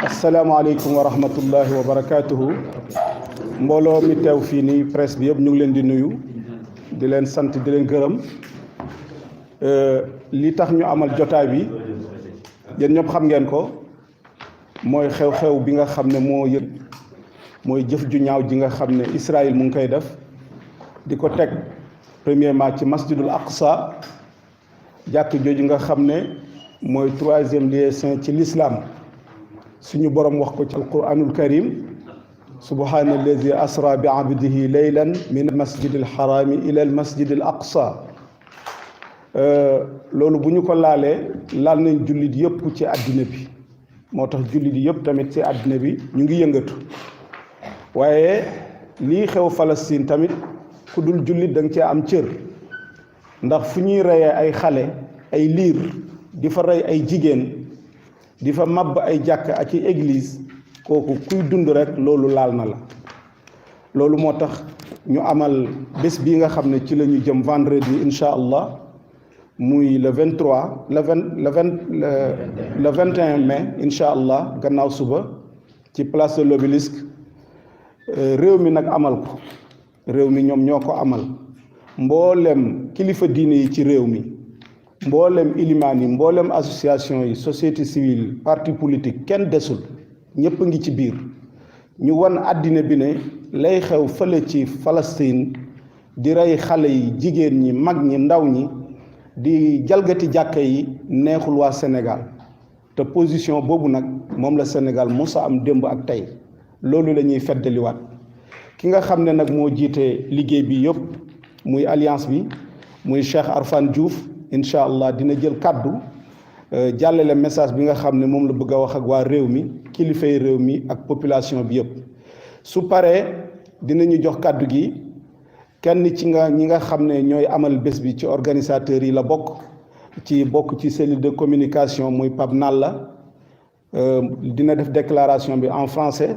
asalaamaaleykum wa rahmatullahi wa barakaatuhu mbooloo mi teew fii nii presse bi yëpp ñu ngi leen di nuyu di leen sant di leen gërëm li tax ñu amal jotaay bi yéen ñëpp xam ngeen ko mooy xew-xew bi nga xam ne mooy jëf ju ñaaw ji nga xam ne Israël mu ngi koy def di ko teg premièrement ci masjidul aqsa jàkk jooju nga xam ne mooy troisième lieu saint ci l'islam suñu borom wax ko ci alquranul karim subhanallazi asra bi abdihi laylan min almasjidil harami ila almasjidil aqsa loolu bu ñu ko laalee laal nañ jullit yëpp ci àddina bi moo tax jullit yëpp tamit ci àddina bi ñu ngi yëngatu waaye lii xew Palestine tamit ku dul jullit da nga cee am cër ndax fu ñuy reyee ay xale ay liir di fa rey ay jigéen di fa màbb ay jàkk ak i église kooku kuy dund rek loolu laal na la loolu moo tax ñu amal bés bii nga xam ne ci la ñu jëm vendredi incha allah muy le 23 le 21 mai incha allah gannaaw suba ci place de l'Obélisque réew mi nag amal ko réew mi ñoom ñoo ko amal mboolem kilifa diine yi ci réew mi mboolem ilimaan yi mboolem association yi société civile parti politique kenn desul ñëpp ngi ci biir ñu wan àddina bi ne lay xew fële ci Palestine di rey xale yi jigéen ñi mag ñi ndaw ñi di jalgati jàkka yi neexul waa Sénégal te position boobu nag moom la Sénégal mosa am démb ak tey loolu la ñuy feddaliwaat ki nga xam ne nag moo jiite liggéey bi yëpp muy alliance bi muy Cheikh Arfan Diouf incha allah dina jël kàddu jàllale message bi nga xam ne moom la bëgg a wax ak waa réew mi kilifay réew mi ak population bi yëpp su paree dinañu jox kàddu gi kenn ci ñi nga xam ne ñooy amal bés bi ci organisateurs yi la bokk ci cellule de communication muy Pape Nalla dina def déclaration bi en français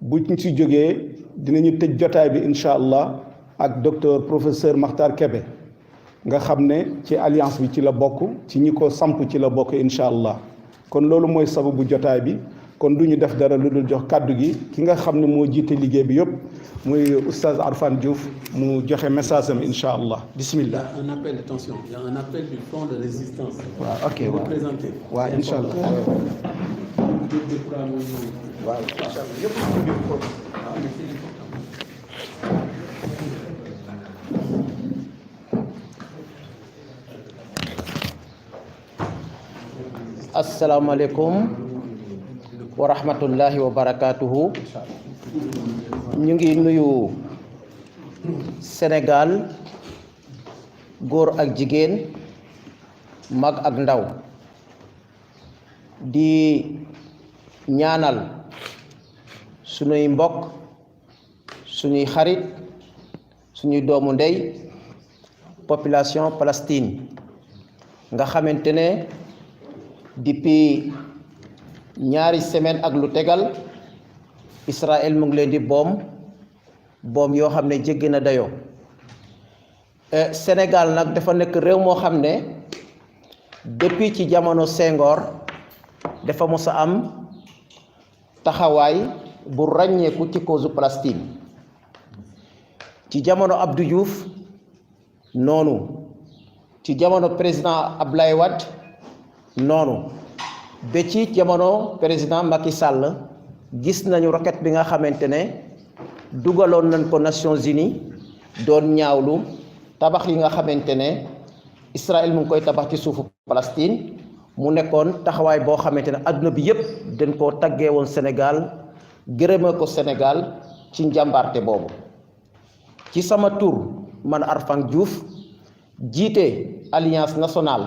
bu ñu ci jógee dinañu tëj jotaay bi incha allah ak docteur professeur Makhtar Kébé nga xam ne ci alliance bi ci la bokk ci ñi ko samp ci la bokk incha allah kon loolu mooy sababu jotaay bi kon du ñu def dara lu dul jox kàddu gi ki nga xam ne moo jiite liggéey bi yëpp muy oustaz Arfan Diouf mu joxe message am incha allah bismillah. Il y a un appel, attention, il y a un appel du front de résistance. waaw ok waaw représenté. waaw incha allah. waaw incha allah yëpp. asalaamaaleykum wa rahmatullahi wa barakaatuhu ñu ngi nuyu Sénégal góor ak jigéen mag ak ndaw di ñaanal suñuy mbokk suñuy xarit suñuy doomu ndey population Palestine nga xamante ne depuis ñaari semaine ak lu tegal Israël mu ngi leen di boom yoo xam ne jéggi na dayoo Sénégal nag dafa nekk réew moo xam ne depuis ci jamono Senghor dafa mos a am taxawaay bu ràññeeku ci cause Palestine ci jamono Abdou Diouf noonu ci jamono président Abdoulaye Wade noonu ba ci jamono président Macky Sall gis nañu roquette bi nga xamante ne dugaloon nañ ko Nations Unies doon ñaawlu tabax yi nga xamante ne Israël mu ngi koy tabax ci suufu Palestine mu nekkoon taxawaay boo xamante ne adduna bi yëpp dañ koo taggee woon Sénégal gërëma ko Sénégal ci njàmbarte boobu ci sama tur man Arfan Diouf jiite Alliance nationale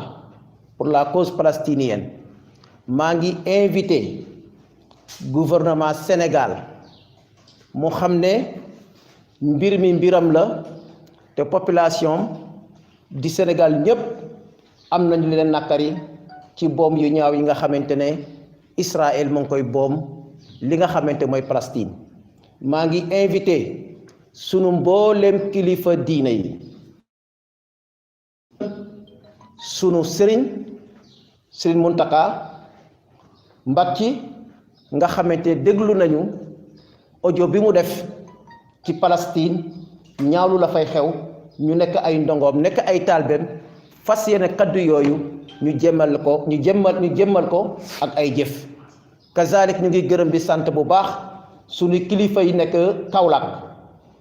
pour la cause palestinienne maa ngi invité gouvernement Sénégal mu xam ne mbir mi mbiram la te population di Sénégal ñëpp am nañu leen nakari ci boom yu ñaaw yi nga xamante ne Israël mu ngi koy boom li nga xamante mooy Palestine maa ngi invité sunu mboolem kilifa diine yi sunu sëriñ Muntaka Mbacke nga xamante déglu nañu audio bi mu def ci Palestine ñaawlu la fay xew ñu nekk ay ndongoom nekk ay taalibeem fas yéene kaddu yooyu ñu jëmmal ko ak ay jëf kazalik ñu ngi gërëm di sant bu baax suñu kilifa yi nekk Kaolack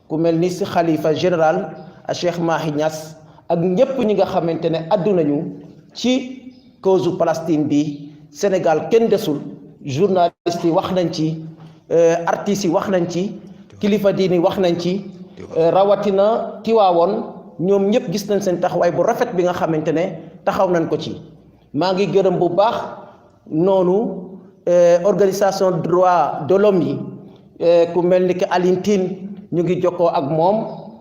ku mel ni si xalifa général a Cheikh Mahi Niass ak ñépp ñi nga xamante ne addu nañu ci cause Palestine bi Sénégal kenn desul journalistes yi wax nañ ci artistes yi wax nañ ci kilifa diini wax nañ ci rawatina Tiwaawoon ñoom ñëpp gis nañ seen taxawaay bu rafet bi nga xamante ne taxaw nañ ko ci maa ngi gërëm bu baax noonu organisation droit de l'homme yi ku mel ni que Alioune Tine ñu ngi jokkoo ak moom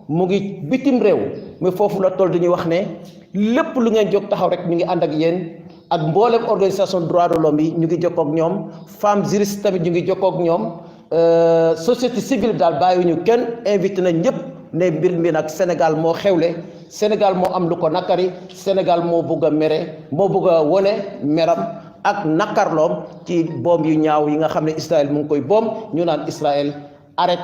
mu ngi bitim réew mais foofu la toll dañuy wax ne lépp lu ngeen jóg taxaw rek ñu ngi ànd ak yéen ak mboolem organisation droit de l'homme yi ñu ngi jokkoo ak ñoom femmes juristes tamit ñu ngi jokkoo ak ñoom société civile daal bàyyiwuñu kenn invité nañ ñëpp ne mbir mi nag Sénégal moo xewle Sénégal moo am lu ko nakari Sénégal moo bugg a mere moo bugg a wone meram ak nakarloom ci boom yu ñaaw yi nga xam ne Israël mu ngi koy boom ñu naan Israël arrête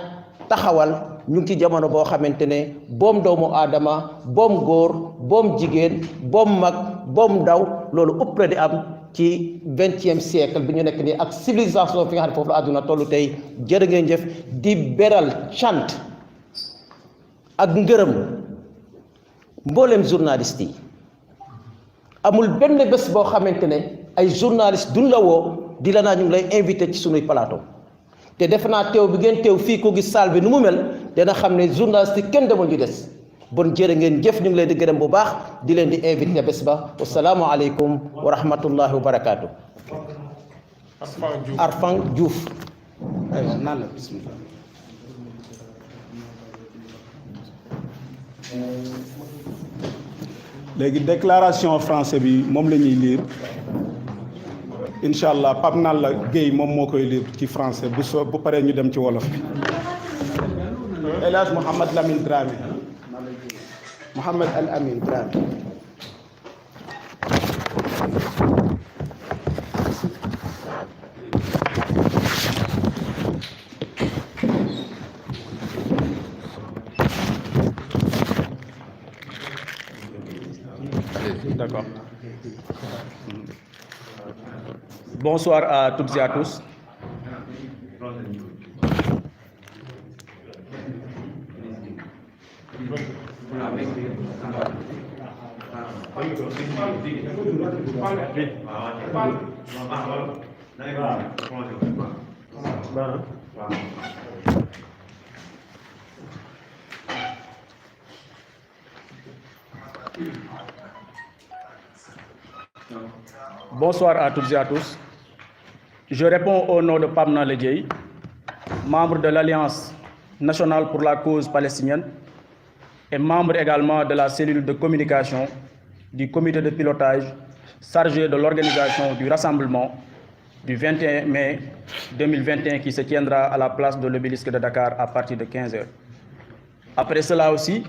taxawal ñu ngi ci jamono boo xamante ne boom doomu aadama boom góor boom jigéen boom mag boom ndaw loolu ëpp na di am ci 20e siècle bi ñu nekk nii ak civilisation fi nga xam ne foofu la àdduna tollu tey jërë ngeen jëf di beral chant ak ngërëm mboolem journaliste yi amul benn bés boo xamante ne ay journaliste duñ la woo di la naa ñu ngi lay invité ci sunuy plateau te defe naa teew bi ngeen teew fii ko gis salle bi nu mu mel dana xam ne journaliste yi kenn demul ñu des bon jërë ngeen jëf ñu ngi leen di gërëm bu baax di leen di invité bés ba wasalaamu aleykum wa rahmatullahi wa barakaatu. Arfang Diouf. aywa naan la bismillah. léegi déclaration français bi moom la ñuy lire incha allah Pape Nalla Guèye moom moo koy lire ci français bu paree ñu dem ci wolof bi. El Hadj Mouhamed Lamine Dramé. Mohamed Al Amin Dramé. D'accord. Bonsoir à toutes et à tous. Bonsoir à toutes et à tous. Je réponds au nom de Pape Nalla Guèye, membre de l'Alliance nationale pour la cause palestinienne et membre également de la cellule de communication du comité de pilotage chargé de l'organisation du rassemblement du 21 mai 2021 qui se tiendra à la place de l'Obélisque de Dakar à partir de 15h. Après cela aussi,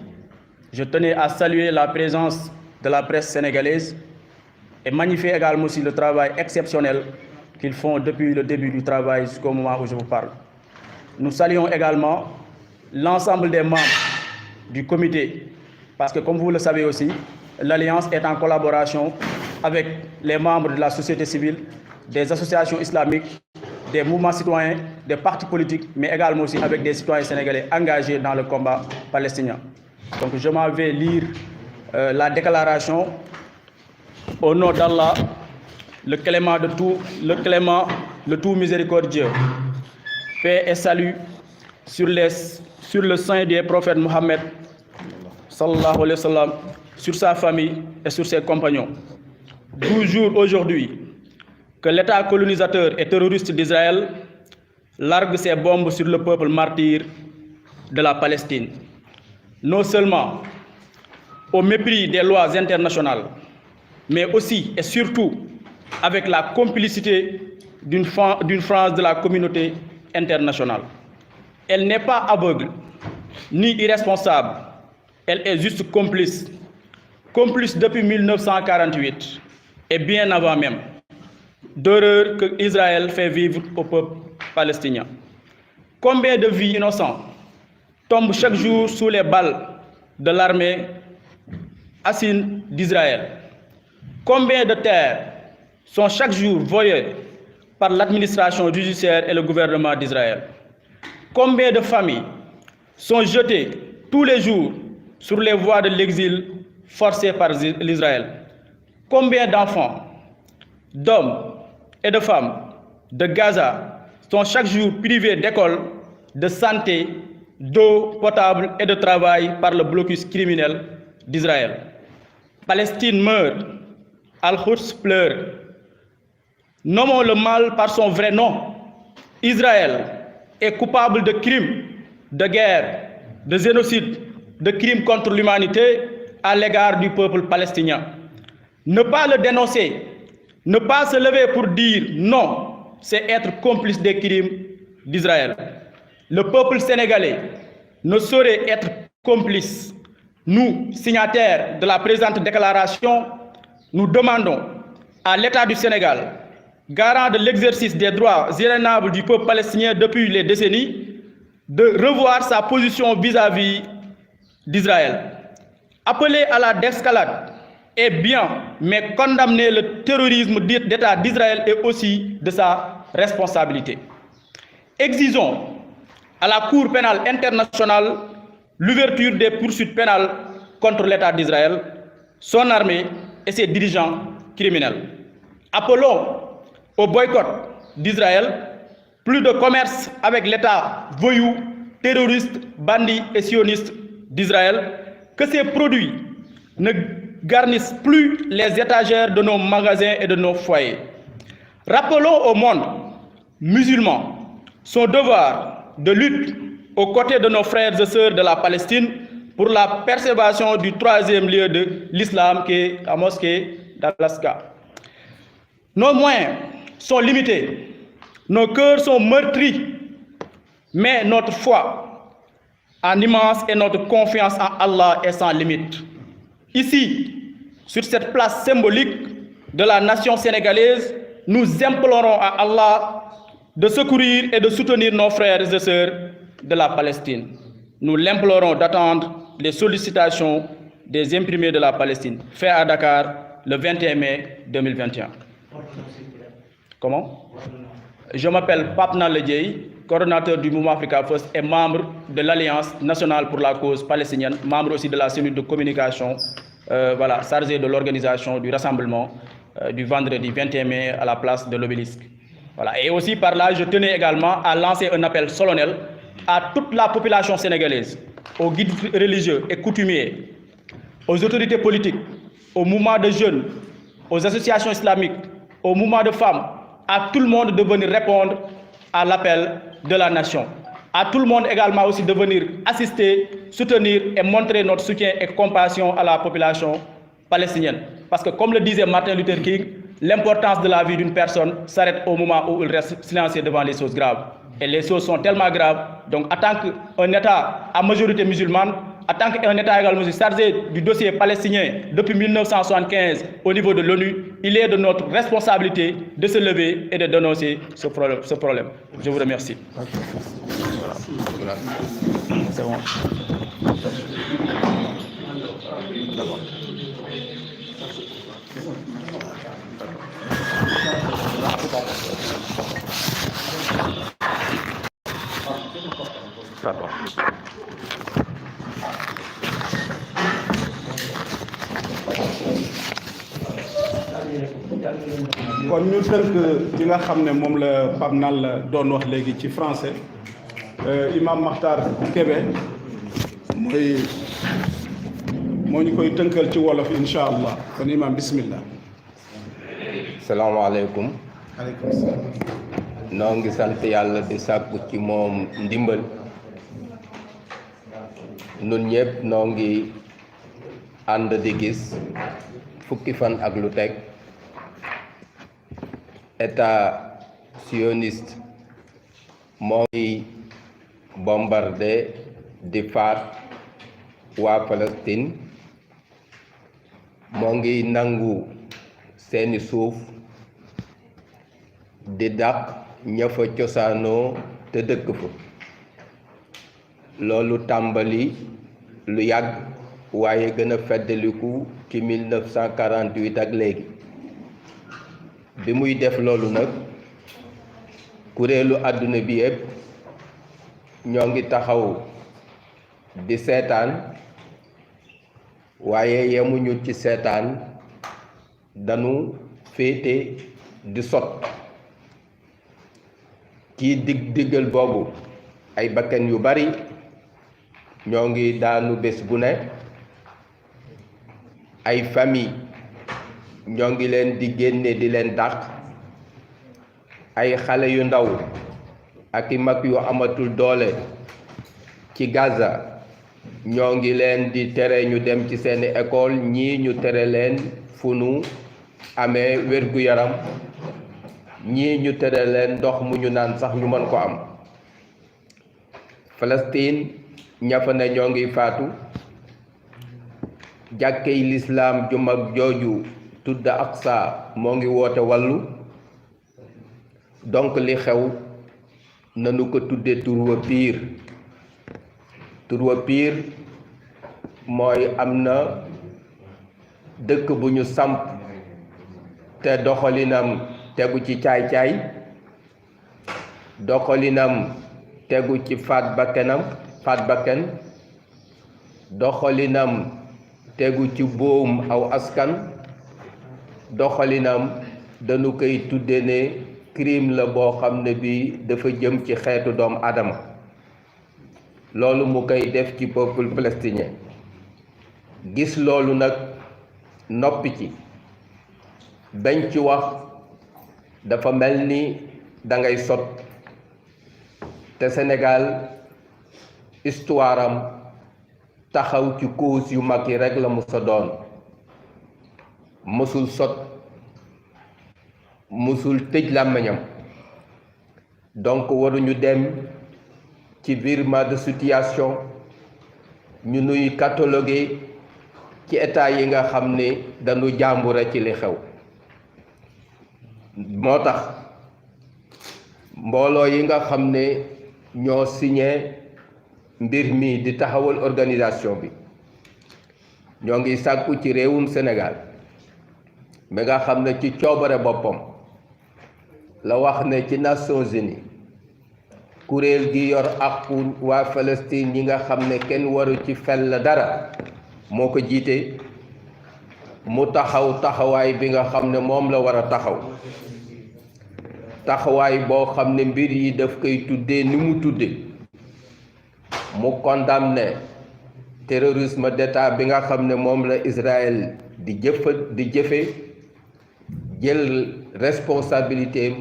je tenais à saluer la présence de la presse sénégalaise et magnifier également aussi le travail exceptionnel qu'ils font depuis le début du travail jusqu'au moment où je vous parle. Nous saluons également l'ensemble des membres du comité, parce que comme vous le savez aussi, l'Alliance est en collaboration avec les membres de la société civile, des associations islamiques, des mouvements citoyens, des partis politiques, mais également aussi avec des citoyens sénégalais engagés dans le combat palestinien. Donc je m'en vais lire la déclaration au nom d'Allah, le clément, le tout miséricordieux. Paix et salut sur le sein des prophètes Mohammed, sallallahu alayhi wa sallam, sur sa famille et sur ses compagnons. 12 jours aujourd'hui que l'État colonisateur et terroriste d'Israël largue ses bombes sur le peuple martyr de la Palestine. Non seulement au mépris des lois internationales, mais aussi et surtout avec la complicité d'une France de la communauté internationale. Elle n'est pas aveugle ni irresponsable, elle est juste complice depuis 1948 et bien avant même. d'horreur que Israël fait vivre au peuple palestinien. Combien de vies innocentes tombent chaque jour sous les balles de l'armée assassine d'Israël? Combien de terres sont chaque jour volées par l'administration judiciaire et le gouvernement d'Israël? Combien de familles sont jetées tous les jours sur les voies de l'exil forcé par l'Israël? Combien d'enfants, d'hommes et de femmes de Gaza sont chaque jour privés d'école, de santé, d'eau potable et de travail par le blocus criminel d'Israël? Palestine meurt, Al-Quds pleure. Nommons le mal par son vrai nom. Israël est coupable de crimes, de guerre, de génocide, de crimes contre l'humanité à l'égard du peuple palestinien. Ne pas le dénoncer, ne pas se lever pour dire non, c'est être complice des crimes d'Israël. Le peuple sénégalais ne saurait être complice. Nous, signataires de la présente déclaration, nous demandons à l'État du Sénégal, garant de l'exercice des droits inaliénables du peuple palestinien depuis les décennies, de revoir sa position vis-à-vis d'Israël. Appeler à la désescalade est bien, mais condamner le terrorisme d'État d'Israël est aussi de sa responsabilité. Exigeons à la Cour pénale internationale l'ouverture des poursuites pénales contre l'État d'Israël, son armée et ses dirigeants criminels. Appelons au boycott d'Israël, plus de commerce avec l'État voyou, terroriste, bandit et sioniste d'Israël, que ces produits ne garnissent plus les étagères de nos magasins et de nos foyers. Rappelons au monde musulman son devoir de lutte aux côtés de nos frères et sœurs de la Palestine pour la préservation du troisième lieu de l'islam qui est la mosquée d'Al-Aqsa. Nos moyens sont limités, nos cœurs sont meurtris, mais notre foi en immense et notre confiance en Allah est sans limite. Ici, sur cette place symbolique de la nation sénégalaise, nous implorons à Allah de secourir et de soutenir nos frères et sœurs de la Palestine. Nous l'implorons d'attendre les sollicitations des imprimés de la Palestine, fait à Dakar le 21 mai 2021. Comment? Je m'appelle Pape Nal Dieye, coordonnateur du mouvement Africa First et membre de l'Alliance nationale pour la cause palestinienne, membre aussi de la cellule de communication chargée de l'organisation du rassemblement du vendredi 21 mai à la place de l'Obélisque. Voilà. Et aussi par là, je tenais également à lancer un appel solennel à toute la population sénégalaise, aux guides religieux et coutumiers, aux autorités politiques, aux mouvements de jeunes, aux associations islamiques, aux mouvements de femmes, à tout le monde de venir répondre à l'appel de la nation. À tout le monde également aussi de venir assister, soutenir et montrer notre soutien et compassion à la population palestinienne. Parce que comme le disait Martin Luther King, l'importance de la vie d'une personne s'arrête au moment où il reste silencieux devant les choses graves. Et les choses sont tellement graves. Donc en tant qu'un État à majorité musulmane, en tant qu'un État également chargé du dossier palestinien depuis 1975 au niveau de l'ONU, il est de notre responsabilité de se lever et de dénoncer ce problème. Je vous remercie. Voilà. C'est bon. kon ñu tënk li nga xam ne moom la Pape Nal doon wax léegi ci français imam Makhtar Kébé moo ñu koy tënkal ci wolof incha allah kon imam bismillah. salaamaaleykum. aleykum salaam. noo ngi sant yàlla di sàkku ci moom ndimbal nun ñëpp noo ngi ànd di gis fukki fan ak lu teg état sioniste moo ngi bombardé di faat waa Palestine moo ngi nangu seeni suuf di dàq ña fa cosaanoo te dëkk fa loolu tàmbali lu yàgg waaye gën a feddaliku ci 1948 ak léegi bi muy def loolu nag kuréelu àdduna bi yépp ñoo ngi taxaw di seetaan waaye yemuñu ci seetaan dañu féete di sot ci diggal boobu ay bakkan yu bari ñoo ngi daanu bés bu ne ay famille ñoo ngi leen di génne di leen dàq ay xale yu ndaw ak i mag yu amatul doole ci Gaza ñoo ngi leen di tere ñu dem ci seeni école ñii ñu tere leen fu nu amee wér-gu-yaram ñii ñu tere leen ndox mu ñu naan sax ñu mën ko am Palestine ña fa ne ñoo ngi faatu jàkkey lislaam ju mag jooju tudd Aqsa moo ngi woote wàllu donc li xew nanu ko tudde tur wa piir mooy am na dëkk bu ñu samp te doxalinam tegu ci caay-caay doxalinam tegu ci faat bakkan doxalinam tegu ci boom aw askan doxalinam dañu koy tudde ne crime la boo xam ne bi dafa jëm ci xeetu doomu aadama loolu mu koy def ci peuple palestinien gis loolu nag noppi ci bañ ci wax dafa mel ni dangay sot te Sénégal histoire am taxaw ci cause yu mag yi rekk la mu sa doon mësul sot mësul tëj làmmiñam donc waruñu dem ci virement de situation ñu nuy cataloguer ci état yi nga xam ne dañu jàmbure ci li xew moo tax mbooloo yi nga xam ne ñoo signé mbir mi di taxawal organisation bi ñoo ngi sàkku ci réewum Sénégal mi nga xam ne ci coobare boppam la wax ne ci Nations Unies kuréel gi yor àqu waa Palestine yi nga xam ne kenn waru ci fel dara moo ko jiite mu taxaw taxawaay bi nga xam ne moom la war a taxawaay boo xam ne mbir yi daf koy tuddee ni mu tudde mu condamné terrorisme d'État bi nga xam ne moom la Israël di jëfe jël responsabilité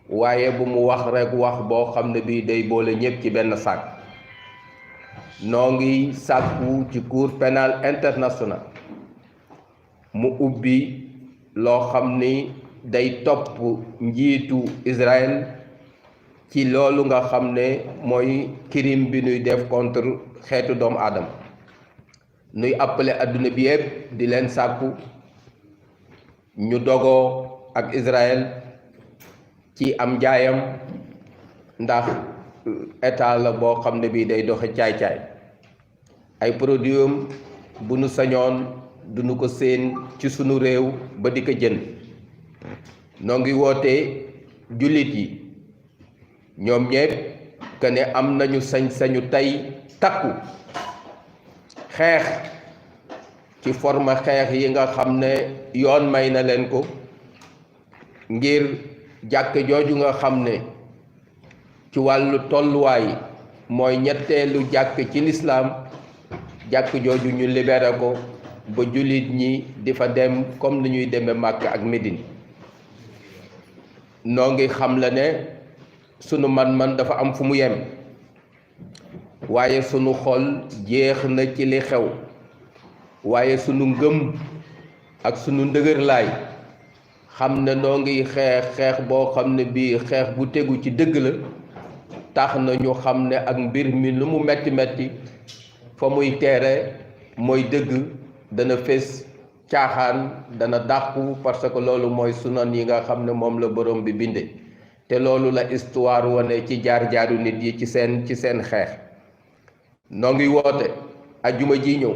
waaye bu mu wax rekk wax boo xam ne bii day boole ñépp ci benn sac noo ngi sàkku ci cour pénale internationale mu ubbi loo xam ni day topp njiitu Israël ci loolu nga xam ne mooy crime bi nuy def contre xeetu doomu aadama nuy appelé adduna bi yépp di leen sàkku ñu dogoo ak Israël ci am njaayam ndax état la boo xam ne bii day doxe caay-caay ay produit am bu nu sañoon duñu ko seen ci sunu réew ba di ko jënd noo ngi woote jullit yi ñoom ñépp que ne am nañu sañ-sañu tey takku xeex ci forme xeex yi nga xam ne yoon may na leen ko ngir jàkk jooju nga xam ne ci wàllu tolluwaay mooy ñetteelu jàkk ci lislaam jàkk jooju ñu libéré ko ba jullit ñi di fa dem comme ni ñuy demee Makka ak Médine noo ngi xam la ne sunu man-man dafa am fu mu yem waaye sunu xol jeex na ci li xew waaye sunu ngëm ak sunu ndëgërlaay xam ne noo ngi xeex boo xam ne bii xeex bu tegu ci dëgg la tax na ñu xam ne ak mbir mi lu mu metti metti fa muy teere mooy dëgg dana fés caaxaan dana dàqu parce que loolu mooy sunan yi nga xam ne moom la borom bi binde te loolu la histoire wane ci jaar-jaaru nit yi ci seen xeex. noo ngi woote ajjuma ji ñëw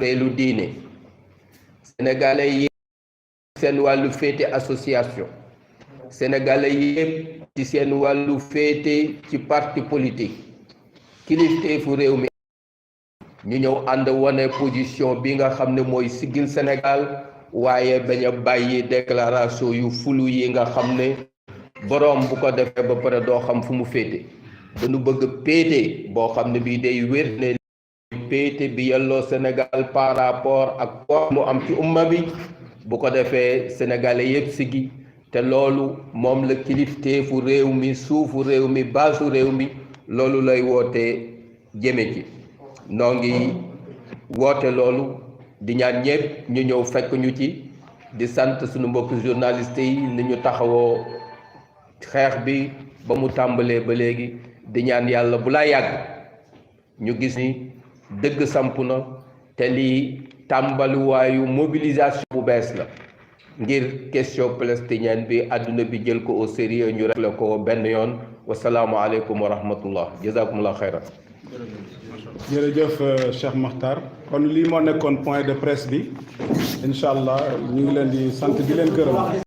réelu diine sénégalais yi seen wàllu féete association sénégalais yépp ci seen wàllu féete ci parti politique kilifteefu réew mi ñu ñëw ànd wane position bi nga xam ne mooy siggil Sénégal waaye bañ a bàyyi déclaration yu fulu yi nga xam ne boroom bu ko defee ba pare doo xam fu mu féete dañu bëgg péete boo xam ne bii day wér ne péete bi yelloo Sénégal par rapport ak poids mu am ci umma bi bu ko defee sénégalais yëpp sigi te loolu moom la kilifteefu réew mi suufu réew mi baasu réew mi loolu lay woote jëme ci noo ngi woote loolu di ñaan ñëpp ñu ñëw fekk ñu ci di sant suñu mbokk journaliste yi ni ñu taxawoo xeex bi ba mu tàmbalee ba léegi di ñaan yàlla bu laa yàgg ñu gis ni dëgg samp na te lii tàmbaliwaayu mobilisation bu bees la ngir question palestinienne bi àdduna bi jël ko au sérieux ñu réglé ko benn yoon wasalaamu aleykum wa rahmatullah jazakumullah xayran. jërëjëf Cheikh Makhtar kon lii moo nekkoon point de presse bi incha allah ñu ngi leen di sant di leen gërëm.